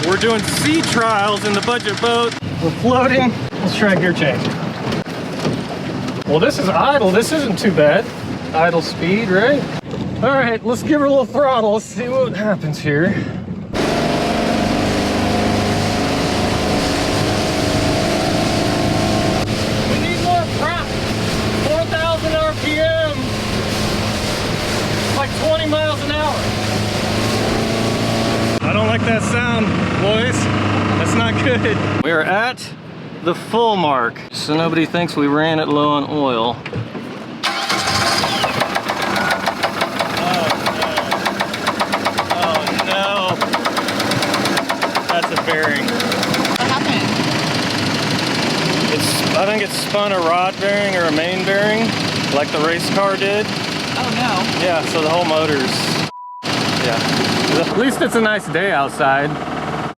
We're doing sea trials in the budget boat. We're floating. Let's try gear change. Well, this is idle. This isn't too bad. Idle speed, right? All right, let's give her a little throttle. Let's see what happens here. We need more prop. 4,000 RPM. Like 20 miles an hour. I don't like that sound, boys. That's not good. We are at the full mark, so nobody thinks we ran it low on oil. Oh no. That's a bearing. What happened? I think it spun a rod bearing or a main bearing, like the race car did. Oh no. Yeah, so the whole motor's, yeah. At least it's a nice day outside.